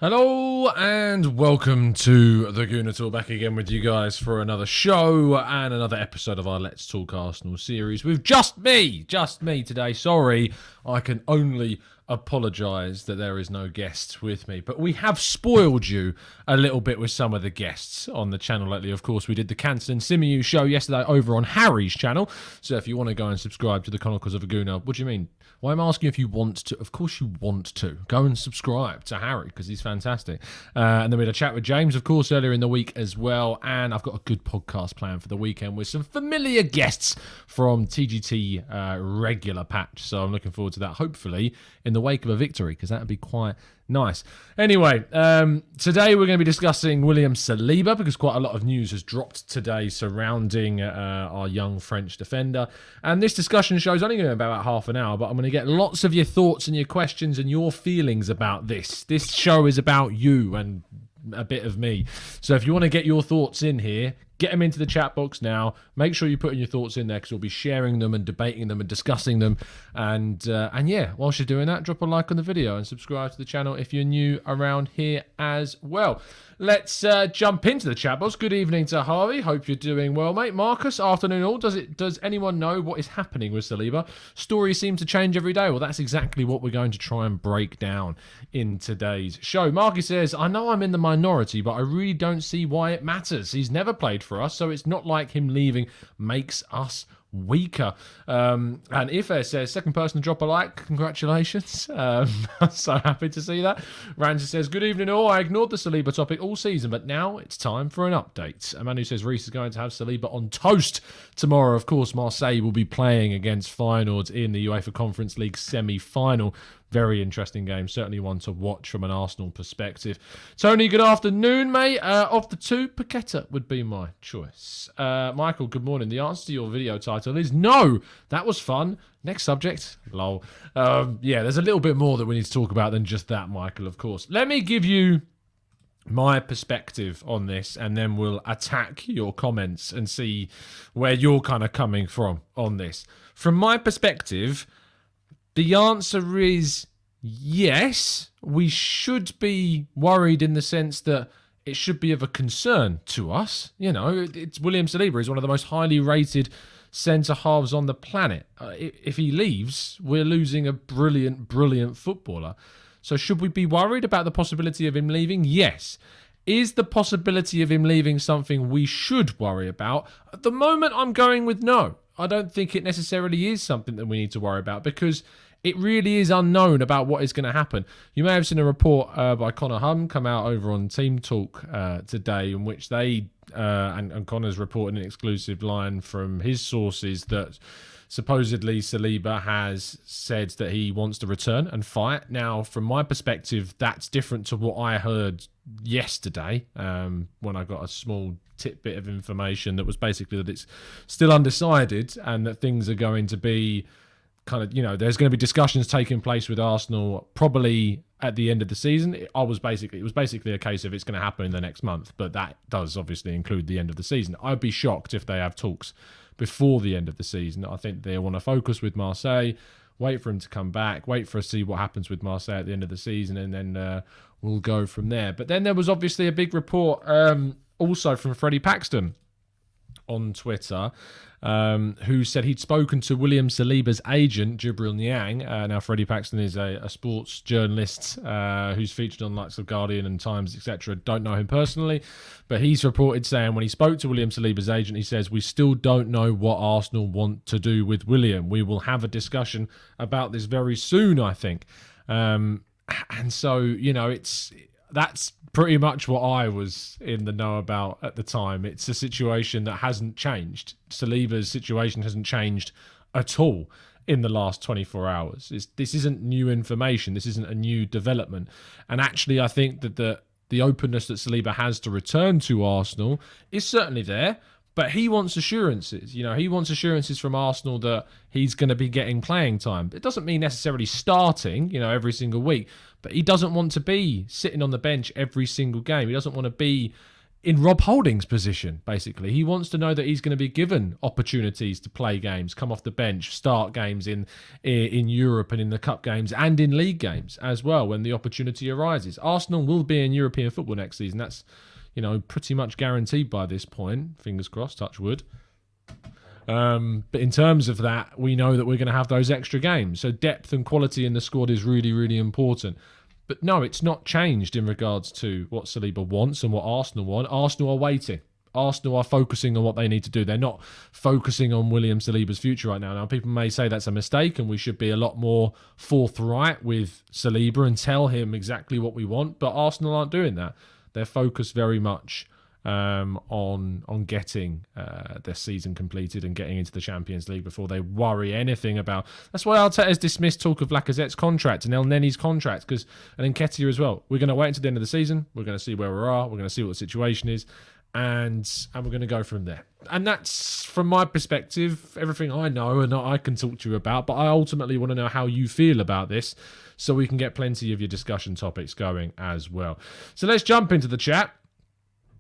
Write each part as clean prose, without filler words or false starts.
Hello and welcome to the Gooner Talk, back again with you guys for another show and another episode of our Let's Talk Arsenal series with just me today. Sorry, I can only apologise that there is no guest with me, but we have spoiled you a little bit with some of the guests on the channel lately. Of course, we did the Canton and Simiu show yesterday over on Harry's channel, so if you want to go and subscribe to the Chronicles of a Gooner, what do you mean? Well, I'm asking if you want to. Of course you want to. Go and subscribe to Harry because he's fantastic. And then we had a chat with James, of course, earlier in the week as well. And I've got a good podcast planned for the weekend with some familiar guests from TGT regular patch. So I'm looking forward to that, hopefully, in the wake of a victory, because that would be quite nice. Anyway, today we're going to be discussing William Saliba because quite a lot of news has dropped today surrounding our young French defender. And this discussion show is only going to be about half an hour, but I'm going to get lots of your thoughts and your questions and your feelings about this. This show is about you and a bit of me. So if you want to get your thoughts in here, get them into the chat box now. Make sure you put in your thoughts in there because we'll be sharing them and debating them and discussing them. And yeah, whilst you're doing that, drop a like on the video and subscribe to the channel if you're new around here as well. Let's jump into the chat box. Good evening to Harvey. Hope you're doing well, mate. Marcus, afternoon all. Does anyone know what is happening with Saliba? Stories seem to change every day. Well, that's exactly what we're going to try and break down in today's show. Marcus says, I know I'm in the minority, but I really don't see why it matters. He's never played for us, so it's not like him leaving makes us weaker. And Ife says, second person to drop a like, congratulations. I'm so happy to see that. Randy says, good evening all. I ignored the Saliba topic all season, but now it's time for an update. Manu says Reece is going to have Saliba on toast tomorrow. Of course, Marseille will be playing against Feyenoord in the UEFA Conference League semi-final. Very interesting game. Certainly one to watch from an Arsenal perspective. Tony, good afternoon, mate. Of the two, Paqueta would be my choice. Michael, good morning. The answer to your video title is no. That was fun. Next subject. Lol. Yeah, there's a little bit more that we need to talk about than just that, Michael, of course. Let me give you my perspective on this, and then we'll attack your comments and see where you're kind of coming from on this. From my perspective, the answer is yes, we should be worried in the sense that it should be of a concern to us. You know, it's William Saliba is one of the most highly rated centre-halves on the planet. If he leaves, we're losing a brilliant footballer. So should we be worried about the possibility of him leaving? Yes. Is the possibility of him leaving something we should worry about? At the moment, I'm going with no. I don't think it necessarily is something that we need to worry about because it really is unknown about what is going to happen. You may have seen a report by Connor Hum come out over on Team Talk today in which they, and Connor's reporting an exclusive line from his sources that supposedly Saliba has said that he wants to return and fight. Now, from my perspective, that's different to what I heard yesterday when I got a small tidbit of information that was basically that it's still undecided and that things are going to be kind of, you know, there's going to be discussions taking place with Arsenal probably at the end of the season. It was basically a case of it's going to happen in the next month, but that does obviously include the end of the season. I'd be shocked if they have talks before the end of the season. I think they want to focus with Marseille, wait for him to come back, wait for us to see what happens with Marseille at the end of the season, and then we'll go from there. But then there was obviously a big report also from Freddie Paxton on Twitter, who said he'd spoken to William Saliba's agent, Jibril Niang. Now, Freddie Paxton is a sports journalist who's featured on likes of Guardian and Times, etc. Don't know him personally, but he's reported saying when he spoke to William Saliba's agent, he says, we still don't know what Arsenal want to do with William. We will have a discussion about this very soon, I think. And so, you know, that's pretty much what I was in the know about at the time. It's a situation that hasn't changed. Saliba's situation hasn't changed at all in the last 24 hours. This isn't new information. This isn't a new development. And actually, I think that the openness that Saliba has to return to Arsenal is certainly there. But he wants assurances. You know, he wants assurances from Arsenal that he's going to be getting playing time. It doesn't mean necessarily starting, you know, every single week. But he doesn't want to be sitting on the bench every single game. He doesn't want to be in Rob Holding's position, basically. He wants to know that he's going to be given opportunities to play games, come off the bench, start games in Europe and in the cup games and in league games as well when the opportunity arises. Arsenal will be in European football next season. That's, pretty much guaranteed by this point. Fingers crossed, touch wood. But in terms of that, we know that we're going to have those extra games. So depth and quality in the squad is really, really important. But no, it's not changed in regards to what Saliba wants and what Arsenal want. Arsenal are waiting. Arsenal are focusing on what they need to do. They're not focusing on William Saliba's future right now. Now, people may say that's a mistake and we should be a lot more forthright with Saliba and tell him exactly what we want. But Arsenal aren't doing that. They're focused very much on getting their season completed and getting into the Champions League before they worry anything about. That's why Arteta's dismissed talk of Lacazette's contract and El Neni's contract, and Nketiah as well. We're going to wait until the end of the season. We're going to see where we are. We're going to see what the situation is, and we're going to go from there. And that's, from my perspective, everything I know and I can talk to you about. But I ultimately want to know how you feel about this, so we can get plenty of your discussion topics going as well. So let's jump into the chat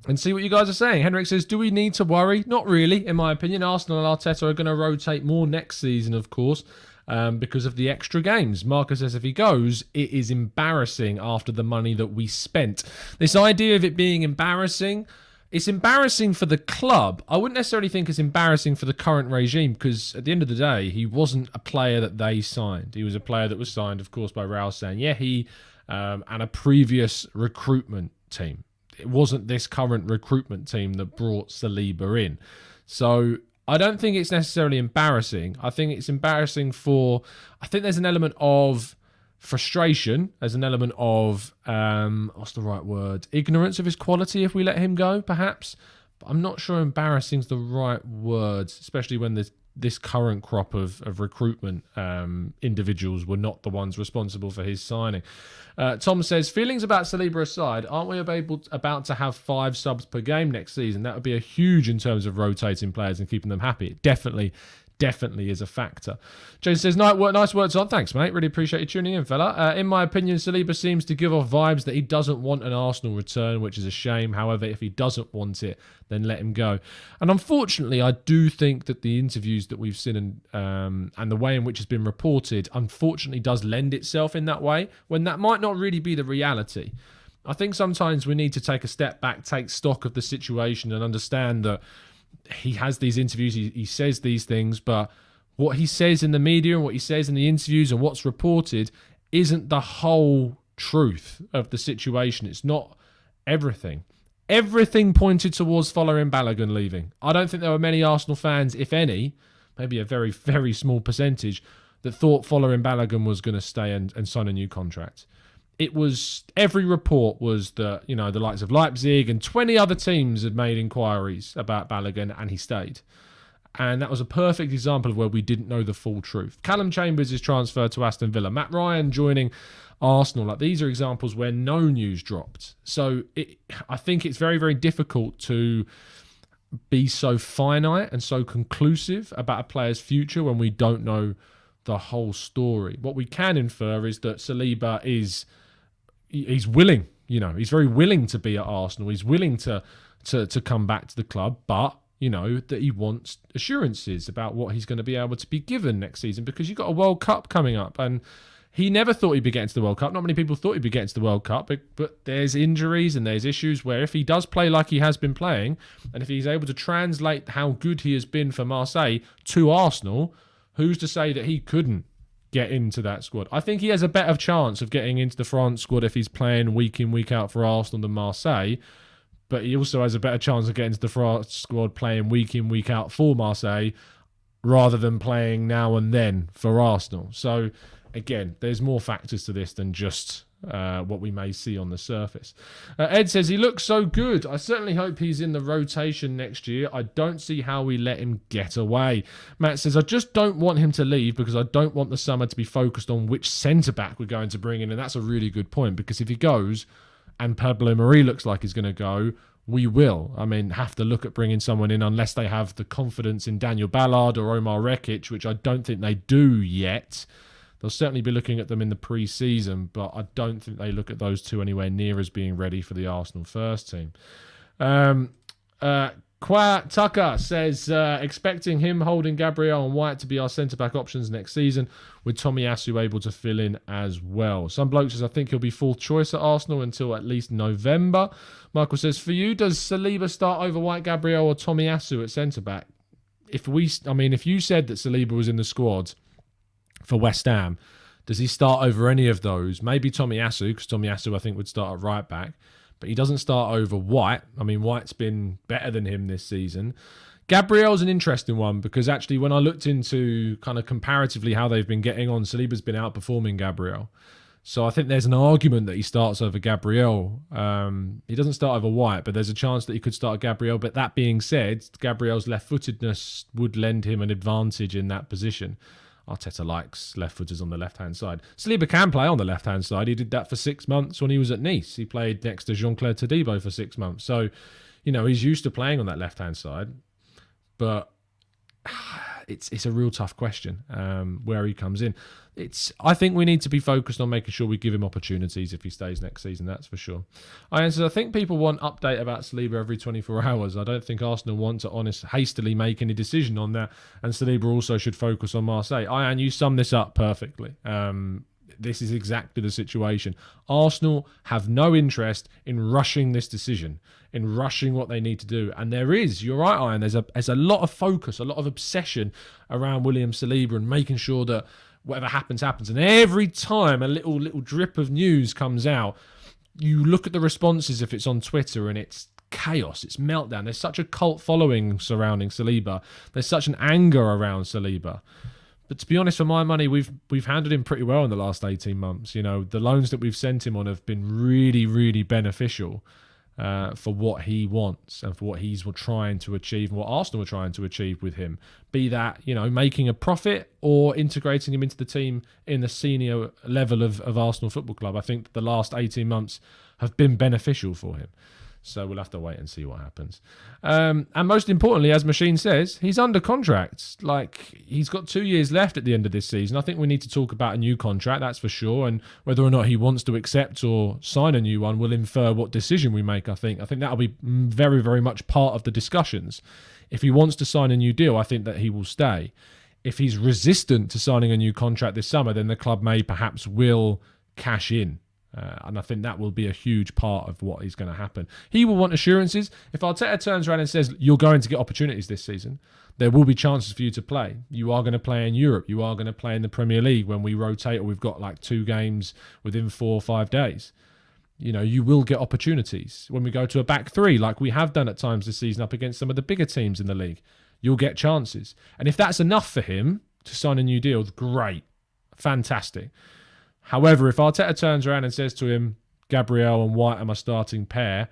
and see what you guys are saying. Henrik says, do we need to worry? Not really, in my opinion. Arsenal and Arteta are going to rotate more next season, of course, because of the extra games. Marcus says, if he goes, it is embarrassing after the money that we spent. This idea of it being embarrassing, it's embarrassing for the club. I wouldn't necessarily think it's embarrassing for the current regime, because at the end of the day, he wasn't a player that they signed. He was a player that was signed, of course, by Raul Sanllehi and a previous recruitment team. It wasn't this current recruitment team that brought Saliba in. So I don't think it's necessarily embarrassing. I think it's embarrassing I think there's an element of frustration. There's an element of, what's the right word? Ignorance of his quality if we let him go, perhaps. But I'm not sure embarrassing is the right word, especially when this current crop of recruitment individuals were not the ones responsible for his signing. Tom says, feelings about Saliba aside, aren't we about to have 5 subs per game next season? That would be a huge in terms of rotating players and keeping them happy. It definitely is a factor. James says, nice words on. Thanks, mate. Really appreciate you tuning in, fella. In my opinion, Saliba seems to give off vibes that he doesn't want an Arsenal return, which is a shame. However, if he doesn't want it, then let him go. And unfortunately, I do think that the interviews that we've seen and the way in which it's been reported, unfortunately, does lend itself in that way, when that might not really be the reality. I think sometimes we need to take a step back, take stock of the situation and understand that he has these interviews, he says these things, but what he says in the media and what he says in the interviews and what's reported isn't the whole truth of the situation. It's not everything. Everything pointed towards Folarin Balogun leaving. I don't think there were many Arsenal fans, if any, maybe a very, very small percentage, that thought Folarin Balogun was going to stay and sign a new contract. Every report was that, the likes of Leipzig and 20 other teams had made inquiries about Balogun and he stayed. And that was a perfect example of where we didn't know the full truth. Callum Chambers is transferred to Aston Villa. Matt Ryan joining Arsenal. These are examples where no news dropped. So I think it's very, very difficult to be so finite and so conclusive about a player's future when we don't know the whole story. What we can infer is that Saliba he's willing, he's very willing to be at Arsenal. He's willing to come back to the club, but, that he wants assurances about what he's going to be able to be given next season, because you've got a World Cup coming up and he never thought he'd be getting to the World Cup. Not many people thought he'd be getting to the World Cup, but there's injuries and there's issues where if he does play like he has been playing, and if he's able to translate how good he has been for Marseille to Arsenal, who's to say that he couldn't get into that squad? I think he has a better chance of getting into the France squad if he's playing week in, week out for Arsenal than Marseille. But he also has a better chance of getting to the France squad playing week in, week out for Marseille rather than playing now and then for Arsenal. So, again, there's more factors to this than just what we may see on the surface. Ed says, he looks so good. I certainly hope he's in the rotation next year. I don't see how we let him get away. Matt says, I just don't want him to leave because I don't want the summer to be focused on which centre-back we're going to bring in. And that's a really good point, because if he goes and Pablo Mari looks like he's going to go, we will. Have to look at bringing someone in unless they have the confidence in Daniel Ballard or Omar Rekic, which I don't think they do yet. They'll certainly be looking at them in the pre-season, but I don't think they look at those two anywhere near as being ready for the Arsenal first team. Qua Tucker says, expecting him holding Gabriel and White to be our centre-back options next season, with Tomiyasu able to fill in as well. Some bloke says, I think he'll be fourth choice at Arsenal until at least November. Michael says, for you, does Saliba start over White, Gabriel or Tomiyasu at centre-back? If you said that Saliba was in the squad for West Ham, does he start over any of those? Maybe Tomiyasu, because Tomiyasu, I think, would start at right-back. But he doesn't start over White. I mean, White's been better than him this season. Gabriel's an interesting one because actually when I looked into kind of comparatively how they've been getting on, Saliba's been outperforming Gabriel. So I think there's an argument that he starts over Gabriel. He doesn't start over White, but there's a chance that he could start Gabriel. But that being said, Gabriel's left-footedness would lend him an advantage in that position. Arteta likes left-footers on the left-hand side. Saliba can play on the left-hand side. He did that for 6 months when he was at Nice. He played next to Jean-Claude Todibo for 6 months. So, he's used to playing on that left-hand side. But it's a real tough question where he comes in. I think we need to be focused on making sure we give him opportunities if he stays next season, that's for sure. I think people want update about Saliba every 24 hours. I don't think Arsenal want to hastily make any decision on that, and Saliba also should focus on Marseille. Ian, you sum this up perfectly. This is exactly the situation. Arsenal have no interest in rushing this decision, in rushing what they need to do. And you're right, Ian, there's a lot of focus, a lot of obsession around William Saliba and making sure that whatever happens, happens. And every time a little drip of news comes out, you look at the responses if it's on Twitter and it's chaos, it's meltdown. There's such a cult following surrounding Saliba. There's such an anger around Saliba. But to be honest, for my money, we've handled him pretty well in the last 18 months. The loans that we've sent him on have been really, really beneficial for what he wants and for what he's trying to achieve and what Arsenal are trying to achieve with him. Be that, making a profit or integrating him into the team in the senior level of Arsenal Football Club. I think the last 18 months have been beneficial for him. So we'll have to wait and see what happens. And most importantly, as Machine says, he's under contract. He's got 2 years left at the end of this season. I think we need to talk about a new contract, that's for sure. And whether or not he wants to accept or sign a new one will infer what decision we make, I think. I think that'll be very, very much part of the discussions. If he wants to sign a new deal, I think that he will stay. If he's resistant to signing a new contract this summer, then the club will cash in. And I think that will be a huge part of what is going to happen. He will want assurances. If Arteta turns around and says, you're going to get opportunities this season, there will be chances for you to play. You are going to play in Europe. You are going to play in the Premier League when we rotate or we've got 2 games within 4 or 5 days. You will get opportunities. When we go to a back 3, like we have done at times this season up against some of the bigger teams in the league, you'll get chances. And if that's enough for him to sign a new deal, great. Fantastic. However, if Arteta turns around and says to him, Gabriel and White are my starting pair,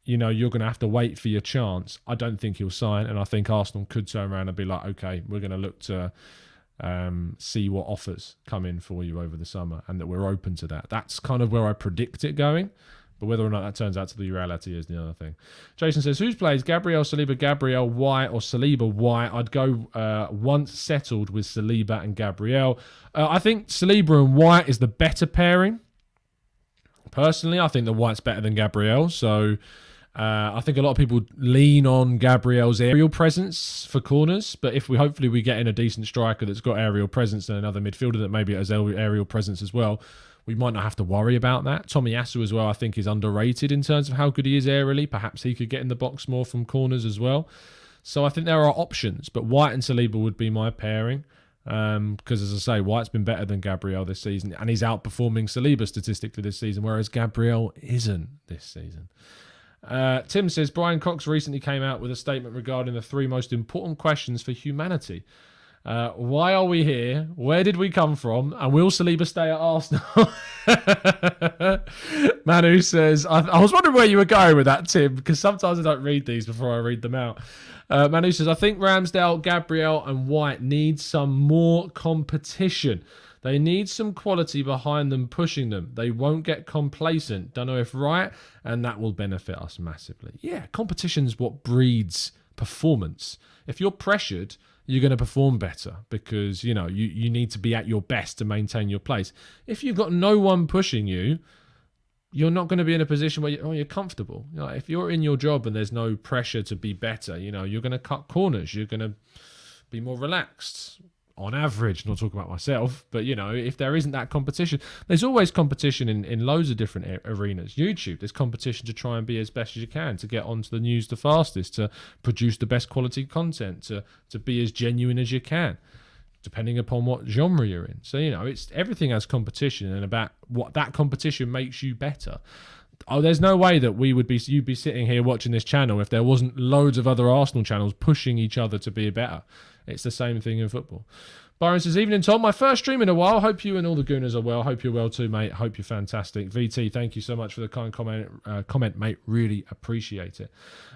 you're going to have to wait for your chance. I don't think he'll sign, and I think Arsenal could turn around and be like, okay, we're going to look to see what offers come in for you over the summer, and that we're open to that. That's kind of where I predict it going, but whether or not that turns out to the reality is the other thing. Jason says, who's plays Gabriel, Saliba, Gabriel, White, or Saliba, White? I'd go once settled with Saliba and Gabriel. I think Saliba and White is the better pairing. Personally, I think the White's better than Gabriel. So I think a lot of people lean on Gabriel's aerial presence for corners. But if hopefully we get in a decent striker that's got aerial presence and another midfielder that maybe has aerial presence as well, we might not have to worry about that. Tomiyasu as well, I think, is underrated in terms of how good he is aerially. Perhaps he could get in the box more from corners as well. So I think there are options, but White and Saliba would be my pairing. Because, as I say, White's been better than Gabriel this season, and he's outperforming Saliba statistically this season, whereas Gabriel isn't this season. Tim says, Brian Cox recently came out with a statement regarding the 3 most important questions for humanity. Why are we here? Where did we come from? And will Saliba stay at Arsenal? Manu says, I was wondering where you were going with that, Tim, because sometimes I don't read these before I read them out. Manu says, I think Ramsdale, Gabriel and White need some more competition. They need some quality behind them pushing them. They won't get complacent. Don't know if right, and that will benefit us massively. Yeah, competition's what breeds performance. If you're pressured, you're going to perform better because, you need to be at your best to maintain your place. If you've got no one pushing you, you're not going to be in a position where you're comfortable. If you're in your job and there's no pressure to be better, you're going to cut corners. You're going to be more relaxed. On average, not talking about myself, but if there isn't that competition, there's always competition in loads of different arenas. YouTube, there's competition to try and be as best as you can, to get onto the news the fastest, to produce the best quality content, to be as genuine as you can, depending upon what genre you're in. So, it's everything has competition, and about what that competition makes you better. Oh, there's no way that you'd be sitting here watching this channel if there wasn't loads of other Arsenal channels pushing each other to be better. It's the same thing in football. Byron says, evening, Tom. My first stream in a while. Hope you and all the Gooners are well. Hope you're well too, mate. Hope you're fantastic. VT, thank you so much for the kind comment, mate. Really appreciate it.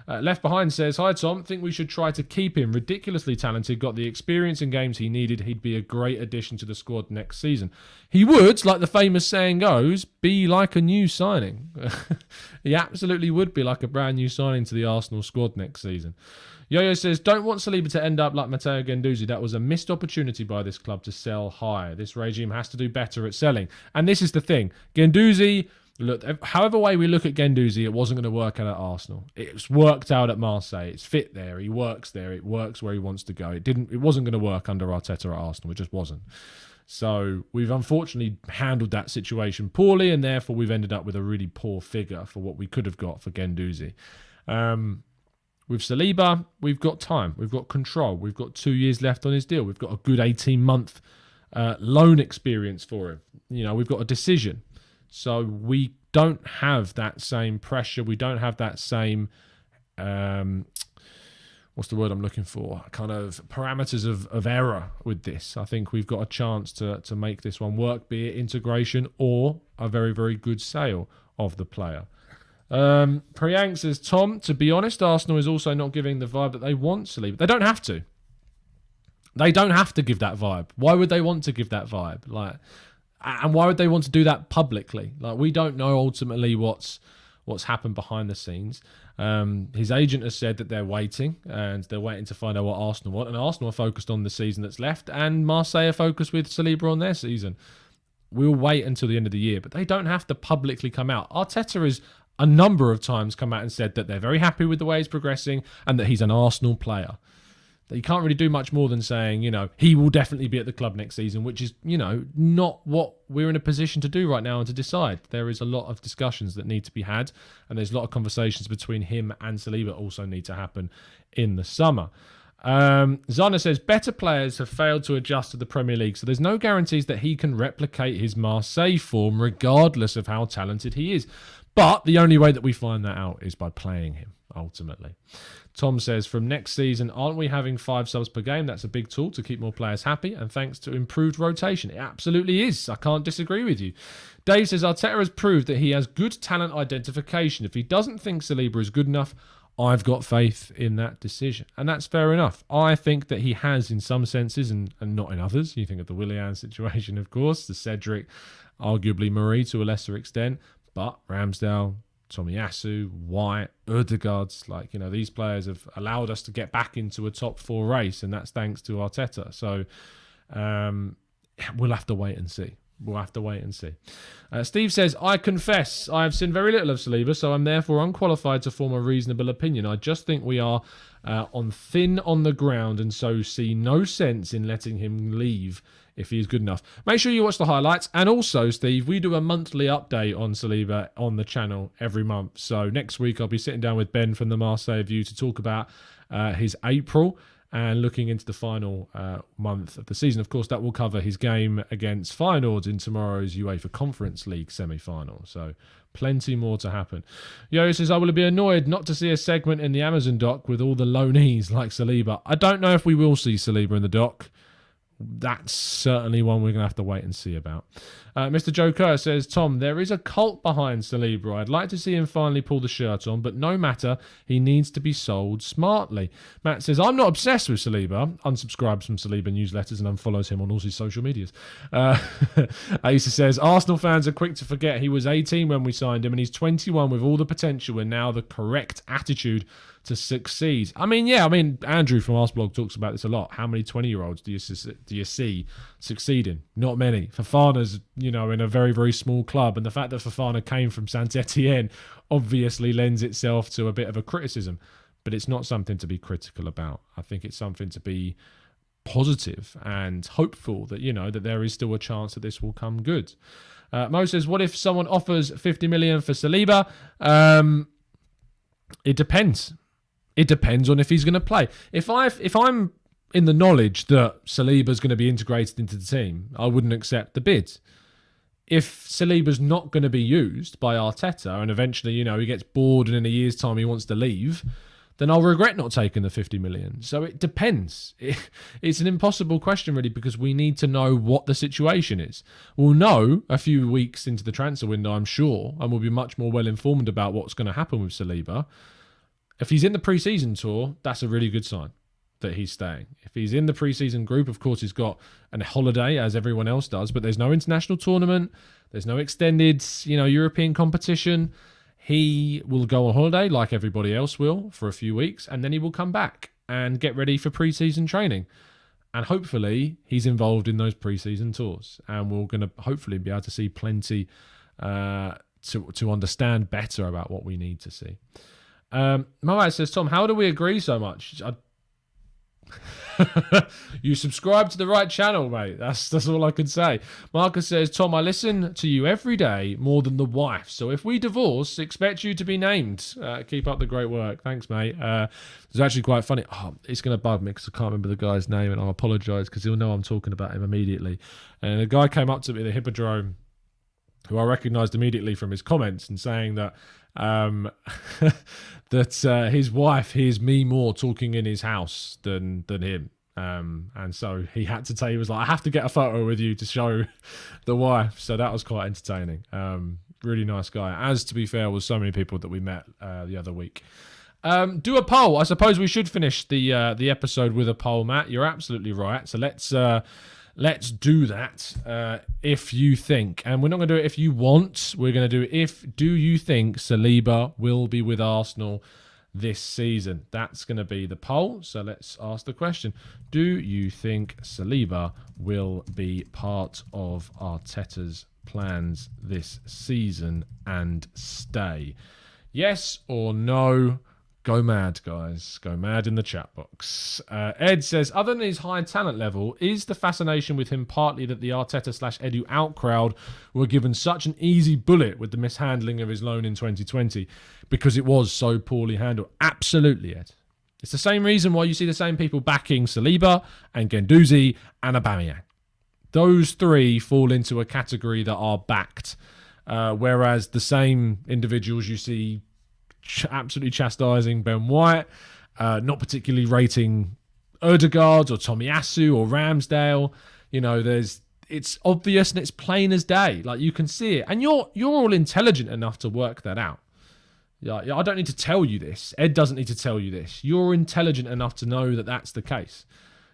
Left Behind says, hi, Tom. Think we should try to keep him. Ridiculously talented. Got the experience in games he needed. He'd be a great addition to the squad next season. He would, like the famous saying goes, be like a new signing. He absolutely would be like a brand new signing to the Arsenal squad next season. Yo-Yo says, don't want Saliba to end up like Matteo Guendouzi. That was a missed opportunity by this club to sell high. This regime has to do better at selling. And this is the thing. Guendouzi, look, however way we look at Guendouzi, it wasn't going to work out at Arsenal. It's worked out at Marseille. It's fit there. He works there. It works where he wants to go. It wasn't going to work under Arteta at Arsenal. It just wasn't. So we've unfortunately handled that situation poorly, and therefore we've ended up with a really poor figure for what we could have got for Guendouzi. With Saliba, we've got time. We've got control. We've got 2 years left on his deal. We've got a good 18-month loan experience for him. We've got a decision. So we don't have that same pressure. We don't have that same, what's the word I'm looking for? Kind of parameters of error with this. I think we've got a chance to make this one work, be it integration or a very, very good sale of the player. Priyank says, Tom, to be honest, Arsenal is also not giving the vibe that they want Saliba. They don't have to. They don't have to give that vibe. Why would they want to give that vibe? And why would they want to do that publicly? We don't know ultimately what's happened behind the scenes. His agent has said that they're waiting, and they're waiting to find out what Arsenal want. And Arsenal are focused on the season that's left, and Marseille are focused with Saliba on their season. We'll wait until the end of the year, but they don't have to publicly come out. Arteta has a number of times come out and said that they're very happy with the way he's progressing and that he's an Arsenal player. That you can't really do much more than saying, he will definitely be at the club next season, which is, not what we're in a position to do right now and to decide. There is a lot of discussions that need to be had, and there's a lot of conversations between him and Saliba also need to happen in the summer. Zana says, better players have failed to adjust to the Premier League, so there's no guarantees that he can replicate his Marseille form regardless of how talented he is. But the only way that we find that out is by playing him, ultimately. Tom says, from next season, aren't we having 5 subs per game? That's a big tool to keep more players happy, and thanks to improved rotation. It absolutely is. I can't disagree with you. Dave says, Arteta has proved that he has good talent identification. If he doesn't think Saliba is good enough, I've got faith in that decision. And that's fair enough. I think that he has in some senses and not in others. You think of the Willian situation, of course, the Cedric, arguably Marie to a lesser extent. But Ramsdale, Tomiyasu, White, Ødegaard's, these players have allowed us to get back into a top 4 race, and that's thanks to Arteta. So we'll have to wait and see. Steve says, I confess, I have seen very little of Saliba, so I'm therefore unqualified to form a reasonable opinion. I just think we are on the ground, and so see no sense in letting him leave if he is good enough. Make sure you watch the highlights. And also, Steve, we do a monthly update on Saliba on the channel every month. So next week, I'll be sitting down with Ben from the Marseille View to talk about his April and looking into the final month of the season. Of course, that will cover his game against Feyenoord in tomorrow's UEFA Conference League semi-final. So plenty more to happen. Yo says, I will be annoyed not to see a segment in the Amazon doc with all the loanees like Saliba. I don't know if we will see Saliba in the doc. That's certainly one we're going to have to wait and see about. Mr. Joe Kerr says, Tom, there is a cult behind Saliba. I'd like to see him finally pull the shirt on, but no matter, he needs to be sold smartly. Matt says, I'm not obsessed with Saliba. Unsubscribes from Saliba newsletters and unfollows him on all his social medias. Asa says, Arsenal fans are quick to forget he was 18 when we signed him and he's 21 with all the potential and now the correct attitude to succeed. I mean, yeah, Andrew from Arsblog talks about this a lot. How many 20-year-olds do you see succeeding? Not many. Fofana's, in a very, very small club, and the fact that Fofana came from Saint Etienne obviously lends itself to a bit of a criticism, but it's not something to be critical about. I think it's something to be positive and hopeful that, that there is still a chance that this will come good. Mo says, what if someone offers 50 million for Saliba? It depends. It depends on if he's going to play. If I'm in the knowledge that Saliba's going to be integrated into the team, I wouldn't accept the bid. If Saliba's not going to be used by Arteta and eventually, he gets bored and in a year's time he wants to leave, then I'll regret not taking the 50 million. So it depends. It's an impossible question, really, because we need to know what the situation is. We'll know a few weeks into the transfer window, I'm sure, and we'll be much more well-informed about what's going to happen with Saliba. If he's in the pre-season tour, that's a really good sign that he's staying. If he's in the pre-season group, of course, he's got a holiday, as everyone else does, but there's no international tournament, there's no extended, European competition. He will go on holiday like everybody else will for a few weeks, and then he will come back and get ready for pre-season training. And hopefully he's involved in those pre-season tours, and we're going to hopefully be able to see plenty to understand better about what we need to see. Moat says, Tom, how do we agree so much? You subscribe to the right channel, mate. That's all I can say. Marcus says, Tom, I listen to you every day more than the wife. So if we divorce, expect you to be named. Keep up the great work. Thanks, mate. It's actually quite funny. Oh, it's going to bug me because I can't remember the guy's name, and I apologise because he'll know I'm talking about him immediately. And a guy came up to me at the Hippodrome who I recognised immediately from his comments and saying that that his wife hears me more talking in his house than him. And so he had to he was like, I have to get a photo with you to show the wife. So that was quite entertaining. Really nice guy. As to be fair, was so many people that we met the other week. Do a poll. I suppose we should finish the episode with a poll, Matt. You're absolutely right. So let's do that if you think. And we're not going to do it if you want. We're going to do do you think Saliba will be with Arsenal this season? That's going to be the poll. So let's ask the question. Do you think Saliba will be part of Arteta's plans this season and stay? Yes or no? Go mad, guys. Go mad in the chat box. Ed says, other than his high talent level, is the fascination with him partly that the Arteta/Edu out crowd were given such an easy bullet with the mishandling of his loan in 2020 because it was so poorly handled? Absolutely, Ed. It's the same reason why you see the same people backing Saliba and Guendouzi and Aubameyang. Those three fall into a category that are backed, whereas the same individuals you see absolutely chastising Ben White, not particularly rating Odegaard or Tomiyasu or Ramsdale. It's obvious and it's plain as day. Like, you can see it, and you're all intelligent enough to work that out. Yeah, I don't need to tell you this. Ed doesn't need to tell you this. You're intelligent enough to know that that's the case.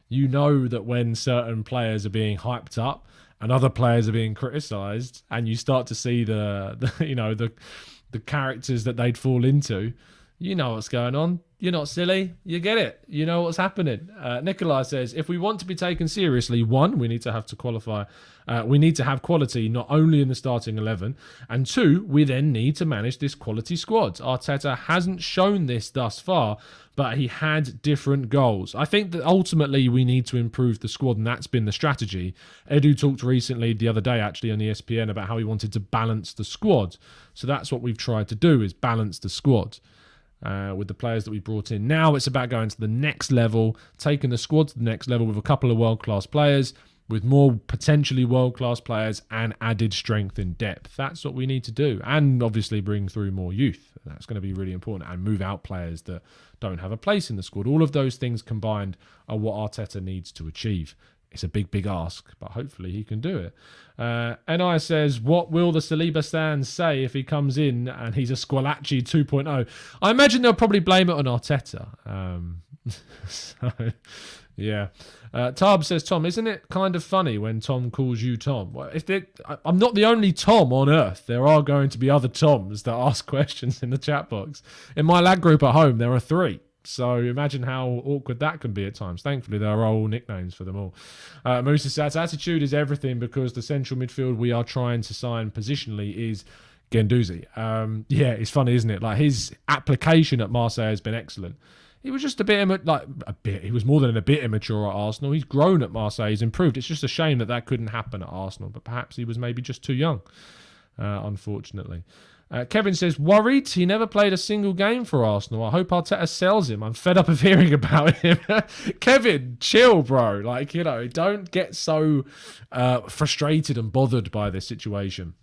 You know that when certain players are being hyped up and other players are being criticised, and you start to see the characters that they'd fall into, you know what's going on. You're not silly. You get it. You know what's happening. Nikolai says, if we want to be taken seriously, one, we need to have to qualify. We need to have quality not only in the starting 11, and two, we then need to manage this quality squad. Arteta hasn't shown this thus far, but he had different goals. I think that ultimately we need to improve the squad, and that's been the strategy. Edu talked recently, the other day actually, on ESPN about how he wanted to balance the squad. So that's what we've tried to do, is balance the squad. With the players that we brought in. Now it's about going to the next level, taking the squad to the next level with a couple of world-class players, with more potentially world-class players and added strength in depth. That's what we need to do. And obviously bring through more youth. That's going to be really important, and move out players that don't have a place in the squad. All of those things combined are what Arteta needs to achieve. It's a big, big ask, but hopefully he can do it. NI says, what will the Saliba stands say if he comes in and he's a Squalacci 2.0? I imagine they'll probably blame it on Arteta. So, Yeah. Tab says, Tom, isn't it kind of funny when Tom calls you Tom? Well, I'm not the only Tom on earth. There are going to be other Toms that ask questions in the chat box. In my lad group at home, there are 3. So imagine how awkward that can be at times. Thankfully, there are all nicknames for them all. Musa says, attitude is everything because the central midfield we are trying to sign positionally is Guendouzi. Yeah, it's funny, isn't it? Like, his application at Marseille has been excellent. He was just he was more than a bit immature at Arsenal. He's grown at Marseille. He's improved. It's just a shame that couldn't happen at Arsenal. But perhaps he was maybe just too young, unfortunately. Kevin says, worried he never played a single game for Arsenal. I hope Arteta sells him. I'm fed up of hearing about him. Kevin, chill, bro. Like, don't get so frustrated and bothered by this situation.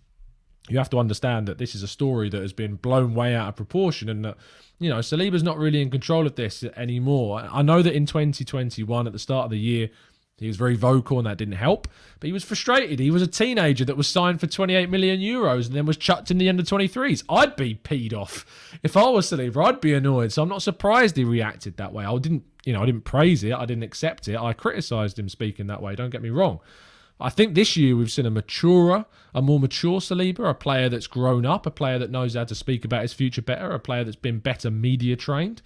You have to understand that this is a story that has been blown way out of proportion and that, Saliba's not really in control of this anymore. I know that in 2021, at the start of the year, he was very vocal and that didn't help, but he was frustrated. He was a teenager that was signed for 28 million euros and then was chucked in the under-23s. I'd be peed off. If I was Saliba, I'd be annoyed. So I'm not surprised he reacted that way. I didn't praise it. I didn't accept it. I criticised him speaking that way. Don't get me wrong. I think this year we've seen a more mature Saliba, a player that's grown up, a player that knows how to speak about his future better, a player that's been better media trained.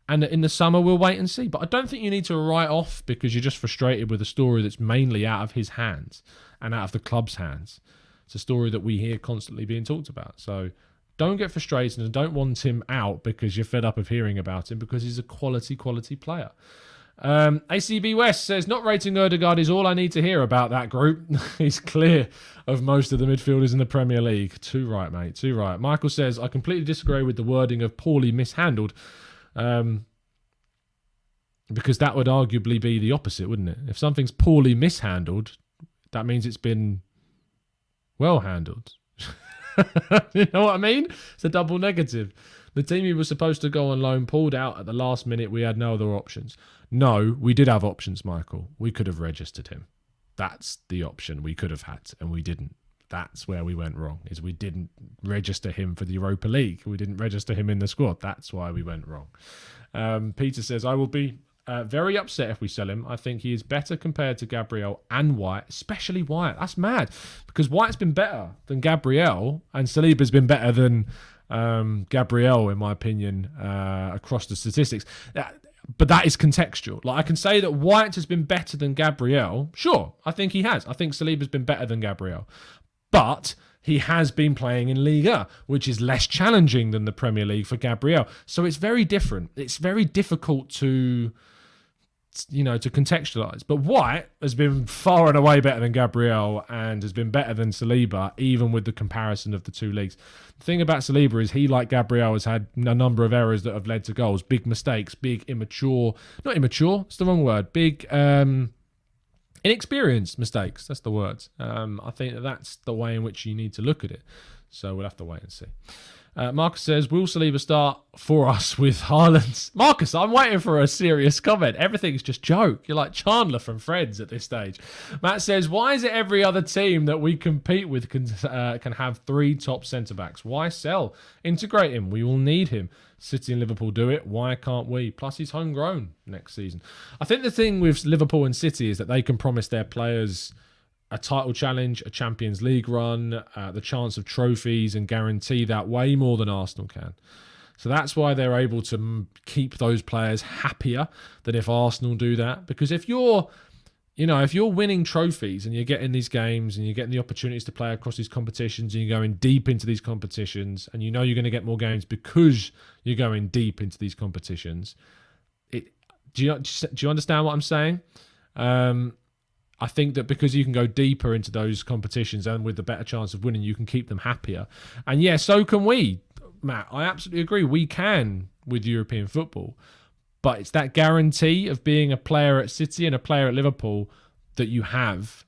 And in the summer, we'll wait and see. But I don't think you need to write off because you're just frustrated with a story that's mainly out of his hands and out of the club's hands. It's a story that we hear constantly being talked about. So don't get frustrated and don't want him out because you're fed up of hearing about him because he's a quality player. ACB West says, not rating Ødegaard is all I need to hear about that group. He's clear of most of the midfielders in the Premier League. Too right, mate. Too right. Michael says, I completely disagree with the wording of poorly mishandled. Because that would arguably be the opposite, wouldn't it? If something's poorly mishandled, that means it's been well handled. You know what I mean? It's a double negative. The team he was supposed to go on loan pulled out at the last minute. We had no other options. No, we did have options, Michael. We could have registered him. That's the option we could have had, and we didn't. That's where we went wrong, is we didn't register him for the Europa League. We didn't register him in the squad. That's why we went wrong. Peter says, I will be very upset if we sell him. I think he is better compared to Gabriel and White, especially White. That's mad, because White's been better than Gabriel, and Saliba's been better than Gabriel, in my opinion, across the statistics. But that is contextual. Like, I can say that White has been better than Gabriel. Sure, I think he has. I think Saliba's been better than Gabriel. But he has been playing in Liga, which is less challenging than the Premier League for Gabriel. So it's very different. It's very difficult to contextualise. But White has been far and away better than Gabriel and has been better than Saliba, even with the comparison of the two leagues. The thing about Saliba is he, like Gabriel, has had a number of errors that have led to goals. Big mistakes, big not immature, it's the wrong word. Big inexperienced mistakes, that's the word. I think that's the way in which you need to look at it. So we'll have to wait and see. Marcus says, will Saliba start for us with Haaland? Marcus, I'm waiting for a serious comment. Everything's just joke. You're like Chandler from Friends at this stage. Matt says, why is it every other team that we compete with can have 3 top centre-backs? Why sell? Integrate him. We will need him. City and Liverpool do it. Why can't we? Plus, he's homegrown next season. I think the thing with Liverpool and City is that they can promise their players a title challenge, a Champions League run, the chance of trophies, and guarantee that way more than Arsenal can. So that's why they're able to keep those players happier than if Arsenal do that. Because if you're winning trophies and you're getting these games and you're getting the opportunities to play across these competitions and you're going deep into these competitions and you know you're going to get more games because you're going deep into these competitions, do you understand what I'm saying? I think that because you can go deeper into those competitions and with the better chance of winning, you can keep them happier. And yeah, so can we, Matt. I absolutely agree. We can with European football. But it's that guarantee of being a player at City and a player at Liverpool that you have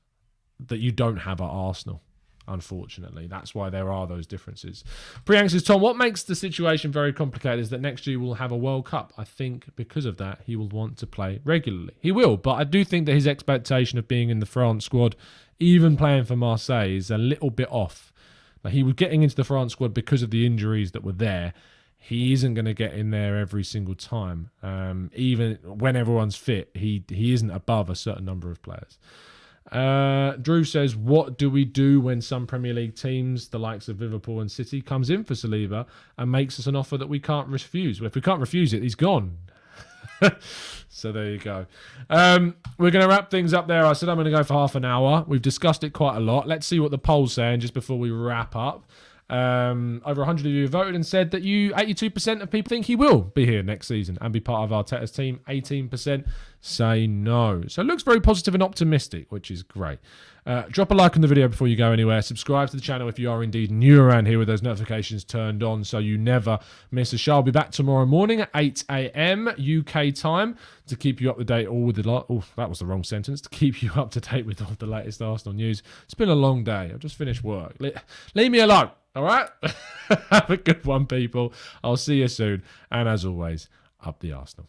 that you don't have at Arsenal, unfortunately. That's why there are those differences. Priyank says, Tom, what makes the situation very complicated is that next year we'll have a World Cup. I think because of that, he will want to play regularly. He will, but I do think that his expectation of being in the France squad, even playing for Marseille, is a little bit off. Like, he was getting into the France squad because of the injuries that were there. he isn't going to get in there every single time. Even when everyone's fit, he isn't above a certain number of players. Drew says, what do we do when some Premier League teams, the likes of Liverpool and City, comes in for Saliba and makes us an offer that we can't refuse? Well, if we can't refuse it, he's gone. So there you go. We're going to wrap things up there. I said I'm going to go for half an hour. We've discussed it quite a lot. Let's see what the poll's saying just before we wrap up. Over 100 of you voted and said that 82% of people think he will be here next season and be part of Arteta's team. 18% say no. So it looks very positive and optimistic, which is great. Drop a like on the video before you go anywhere. Subscribe to the channel if you are indeed new around here with those notifications turned on so you never miss a show. I'll be back tomorrow morning at 8 a.m. UK time to keep you up to date all with the that was the wrong sentence. To keep you up to date with all the latest Arsenal news. It's been a long day. I've just finished work. Leave me alone. All right? Have a good one, people. I'll see you soon. And as always, up the Arsenal.